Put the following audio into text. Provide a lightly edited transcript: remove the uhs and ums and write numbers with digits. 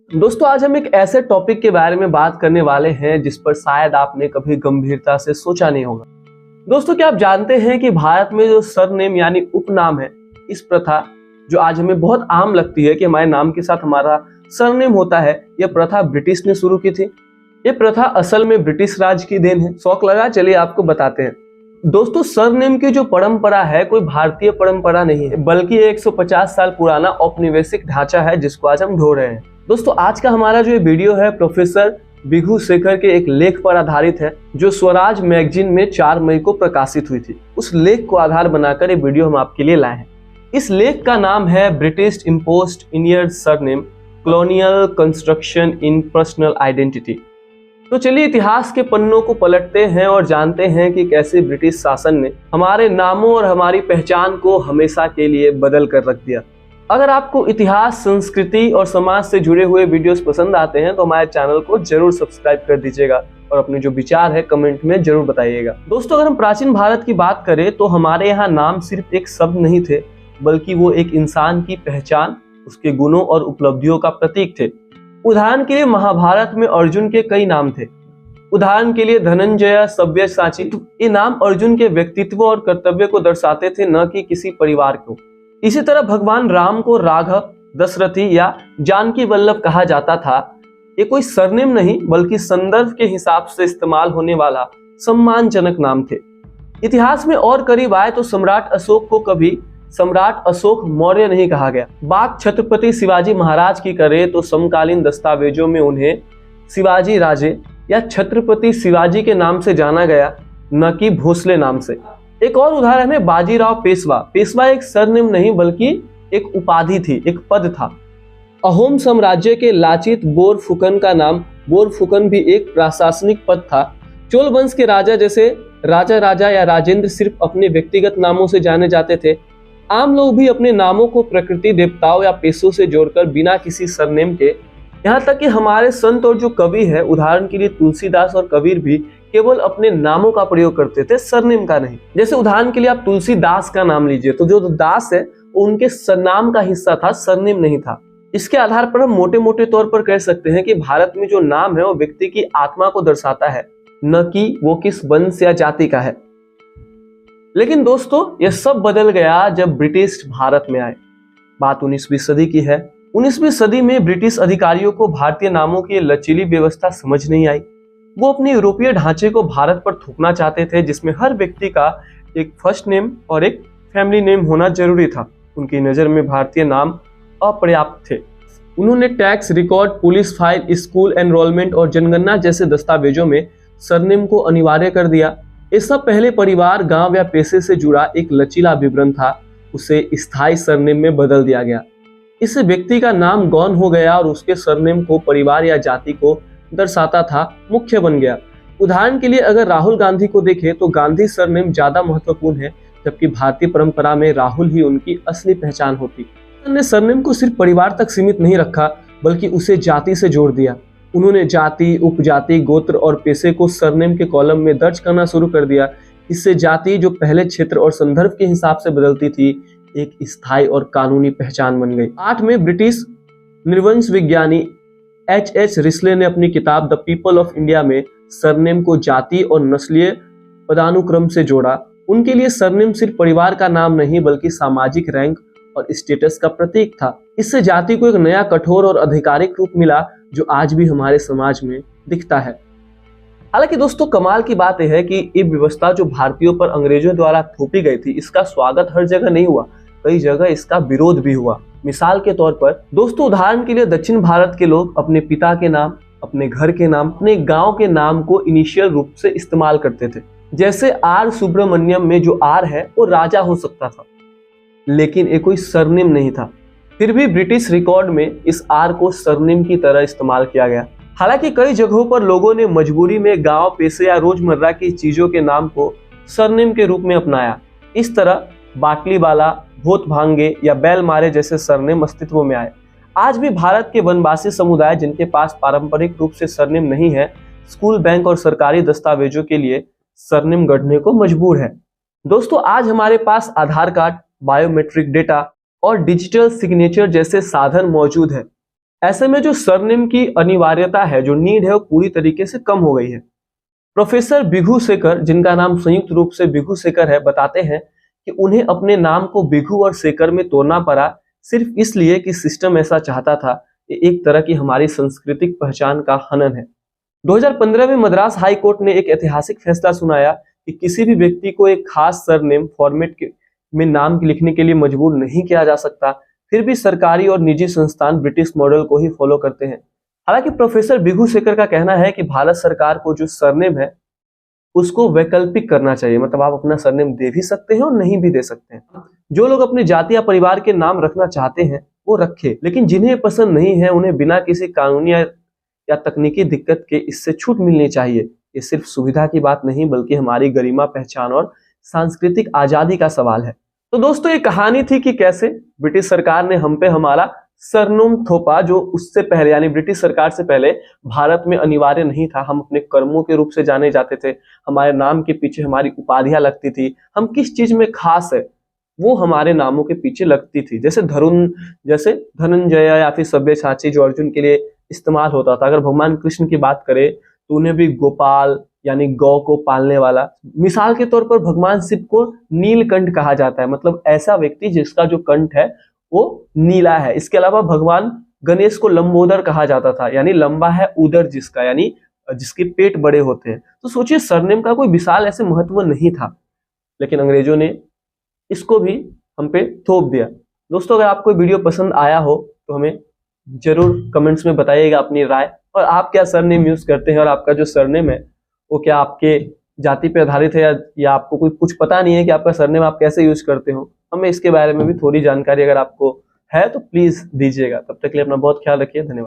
दोस्तों आज हम एक ऐसे टॉपिक के बारे में बात करने वाले हैं जिस पर शायद आपने कभी गंभीरता से सोचा नहीं होगा। दोस्तों क्या आप जानते हैं कि भारत में जो सरनेम यानी उपनाम है, इस प्रथा जो आज हमें बहुत आम लगती है कि हमारे नाम के साथ हमारा सरनेम होता है, यह प्रथा ब्रिटिश ने शुरू की थी। ये प्रथा असल में ब्रिटिश राज की देन है। शौक लगा, चलिए आपको बताते हैं। दोस्तों सरनेम की जो परंपरा है कोई भारतीय परंपरा नहीं है, बल्कि 150 साल पुराना औपनिवेशिक ढांचा है जिसको आज हम ढो रहे हैं। दोस्तों आज का हमारा जो वीडियो है प्रोफेसर बिघू शेखर के एक लेख पर आधारित है जो स्वराज मैगजीन में 4 मई को प्रकाशित हुई थी। उस लेख को आधार बनाकर ये वीडियो हम आपके लिए लाए हैं। इस लेख का नाम है British imposed Indian surname colonial construction इन पर्सनल आइडेंटिटी। तो चलिए इतिहास के पन्नों को पलटते हैं और जानते हैं कि कैसे ब्रिटिश शासन ने हमारे नामों और हमारी पहचान को हमेशा के लिए बदल कर रख दिया। अगर आपको इतिहास, संस्कृति और समाज से जुड़े हुए वीडियोस पसंद आते हैं तो हमारे चैनल को जरूर सब्सक्राइब कर दीजिएगा और अपने जो विचार है कमेंट में जरूर बताइएगा। दोस्तों अगर हम प्राचीन भारत की बात करें तो हमारे यहाँ नाम सिर्फ एक शब्द नहीं थे, बल्कि वो एक इंसान की पहचान, उसके गुणों और उपलब्धियों का प्रतीक थे। उदाहरण के लिए महाभारत में अर्जुन के कई नाम थे। उदाहरण के लिए धनंजय, सव्यसाची। ये नाम अर्जुन के व्यक्तित्व और कर्तव्य को दर्शाते थे, न कि किसी परिवार को। इसी तरह भगवान राम को राघव, दशरथी या जानकी वल्लभ कहा जाता था। ये कोई सरनेम नहीं बल्कि संदर्भ के हिसाब से इस्तेमाल होने वाला सम्मानजनक नाम थे। इतिहास में और करीब आए तो सम्राट अशोक को कभी सम्राट अशोक मौर्य नहीं कहा गया। बात छत्रपति शिवाजी महाराज की करें तो समकालीन दस्तावेजों में उन्हें शिवाजी राजे या छत्रपति शिवाजी के नाम से जाना गया, न कि भोसले नाम से। एक और उदाहरण है बाजीराव पेशवा। पेशवा एक सरनेम नहीं बल्कि एक उपाधि थी, एक पद था। अहोम साम्राज्य के लाचित बोरफुकन का नाम बोरफुकन भी एक प्रशासनिक पद था। चोल वंश के राजा जैसे राजा या राजेंद्र सिर्फ अपने व्यक्तिगत नामों से जाने जाते थे। आम लोग भी अपने नामों को प्रकृति, देवताओं या पेशों से जोड़कर बिना किसी सरनेम के, यहाँ तक कि हमारे संत और जो कवि है, उदाहरण के लिए तुलसीदास और कबीर भी केवल अपने नामों का प्रयोग करते थे, सरनेम का नहीं। जैसे उदाहरण के लिए आप तुलसीदास का नाम लीजिए तो जो दास है वो उनके सरनाम का हिस्सा था, सरनेम नहीं था। इसके आधार पर हम मोटे मोटे तौर पर कह सकते हैं कि भारत में जो नाम है वो व्यक्ति की आत्मा को दर्शाता है, न कि वो किस वंश या जाति का है। लेकिन दोस्तों यह सब बदल गया जब ब्रिटिश भारत में आए। बात 19वीं सदी की है। 19वीं सदी में ब्रिटिश अधिकारियों को भारतीय नामों की लचीली व्यवस्था समझ नहीं आई। वो अपने यूरोपीय ढांचे को भारत पर थोपना चाहते थे, जिसमें हर व्यक्ति का एक फर्स्ट नेम और एक फैमिली नेम होना जरूरी था। उनकी नज़र में भारतीय नाम अपर्याप्त थे। उन्होंने tax record, police file, school enrolment और जनगणना जैसे दस्तावेजों में सरनेम को अनिवार्य कर दिया। इससे पहले परिवार, गांव या पेशे से जुड़ा एक लचीला विवरण था, उसे स्थायी सरनेम में बदल दिया गया। इससे व्यक्ति का नाम गौण हो गया और उसके सरनेम को परिवार या जाति को दर्शाता था, मुख्य बन गया। उदाहरण के लिए अगर राहुल गांधी को देखें तो गांधी सरनेम ज्यादा महत्वपूर्ण है, जबकि भारतीय परंपरा में राहुल ही उनकी असली पहचान होती। उन्होंने सरनेम को सिर्फ परिवार तक सीमित नहीं रखा, बल्कि उसे जाति से जोड़ दिया। उन्होंने जाति, उपजाति, गोत्र और पेशे को सरनेम के कॉलम में दर्ज करना शुरू कर दिया। इससे जाति, जो पहले क्षेत्र और संदर्भ के हिसाब से बदलती थी, एक स्थायी और कानूनी पहचान बन गई। 8 में ब्रिटिश नृवंश विज्ञानी H.H. रिस्ले ने अपनी किताब द पीपल ऑफ इंडिया में सरनेम को जाति और नस्लीय पदानुक्रम से जोड़ा। उनके लिए सरनेम सिर्फ परिवार का नाम नहीं बल्कि सामाजिक रैंक और स्टेटस का प्रतीक था। इससे जाति को एक नया, कठोर और आधिकारिक रूप मिला जो आज भी हमारे समाज में दिखता है। हालांकि दोस्तों कमाल की बात यह है कि ये व्यवस्था जो भारतीयों पर अंग्रेजों द्वारा थोपी गई थी, इसका स्वागत हर जगह नहीं हुआ, कई जगह इसका विरोध भी हुआ। मिसाल के तौर पर दोस्तों, उदाहरण के लिए दक्षिण भारत के लोग अपने पिता के नाम, अपने घर के नाम, अपने गांव के नाम को इनिशियल रूप से इस्तेमाल करते थे। जैसे आर सुब्रमण्यम में जो आर है वो राजा हो सकता था, लेकिन ये कोई सरनेम नहीं था। फिर भी ब्रिटिश रिकॉर्ड में इस आर को सरनेम की तरह इस्तेमाल किया गया। हालांकि कई जगहों पर लोगों ने मजबूरी में गांव, पेशे या रोजमर्रा की चीजों के नाम को सरनेम के रूप में अपनाया। इस तरह बाटलीवाला, भूत भांगे या बैल मारे जैसे सरनेम अस्तित्व में आए। आज भी भारत के वनवासी समुदाय जिनके पास पारंपरिक रूप से सरनेम नहीं है, स्कूल, बैंक और सरकारी दस्तावेजों के लिए सरनेम गढ़ने को मजबूर है। दोस्तों आज हमारे पास आधार कार्ड, बायोमेट्रिक डेटा और डिजिटल सिग्नेचर जैसे साधन मौजूद है। ऐसे में जो सरनेम की अनिवार्यता है, जो नीड है, वो पूरी तरीके से कम हो गई है। प्रोफेसर बिघू सेकर, जिनका नाम संयुक्त रूप से बिघू सेकर है, बताते हैं कि उन्हें अपने नाम को बिघू और सेकर में तोड़ना पड़ा सिर्फ इसलिए कि सिस्टम ऐसा चाहता था। ये एक तरह की हमारी सांस्कृतिक पहचान का हनन है। 2015 में मद्रास हाई कोर्ट ने एक ऐतिहासिक फैसला सुनाया कि किसी भी व्यक्ति को एक खास सरनेम फॉर्मेट में नाम लिखने के लिए मजबूर नहीं किया जा सकता। फिर भी सरकारी और निजी संस्थान ब्रिटिश मॉडल को ही फॉलो करते हैं। हालांकि प्रोफेसर बिघू सेकर का कहना है कि भारत सरकार को जो सरनेम है उसको वैकल्पिक करना चाहिए, मतलब आप अपना सरनेम दे भी सकते हैं और नहीं भी दे सकते हैं। जो लोग अपने जाति या परिवार के नाम रखना चाहते हैं वो रखे, लेकिन जिन्हें पसंद नहीं है उन्हें बिना किसी कानूनी या तकनीकी दिक्कत के इससे छूट मिलनी चाहिए। ये सिर्फ सुविधा की बात नहीं बल्कि हमारी गरिमा, पहचान और सांस्कृतिक आजादी का सवाल है। तो दोस्तों, ये कहानी थी कि कैसे ब्रिटिश सरकार ने हम पे हमारा सरनेम थोपा, जो उससे पहले यानी ब्रिटिश सरकार से पहले भारत में अनिवार्य नहीं था। हम अपने कर्मों के रूप से जाने जाते थे, हमारे नाम के पीछे हमारी उपाधियां लगती थी, हम किस चीज में खास है वो हमारे नामों के पीछे लगती थी। जैसे धनंजय या फिर सब्यसाची जो अर्जुन के लिए इस्तेमाल होता था। अगर भगवान कृष्ण की बात करें तो उन्हें भी गोपाल यानी गौ को पालने वाला। मिसाल के तौर पर भगवान शिव को नीलकंठ कहा जाता है, मतलब ऐसा व्यक्ति जिसका जो कंठ है वो नीला है। इसके अलावा भगवान गणेश को लंबोदर कहा जाता था, यानी लंबा है उदर जिसका, यानी जिसके पेट बड़े होते हैं। तो सोचिए, सरनेम का कोई विशाल ऐसे महत्व नहीं था, लेकिन अंग्रेजों ने इसको भी हम पे थोप दिया। दोस्तों, अगर आपको वीडियो पसंद आया हो तो हमें जरूर कमेंट्स में बताइएगा अपनी राय, और आप क्या सरनेम यूज करते हैं, और आपका जो सरनेम है वो क्या आपके जाति पे आधारित है या आपको कोई कुछ पता नहीं है कि आपका सरनेम आप कैसे यूज करते हो। हमें इसके बारे में भी थोड़ी जानकारी अगर आपको है तो प्लीज दीजिएगा। तब तक के लिए अपना बहुत ख्याल रखिए। धन्यवाद।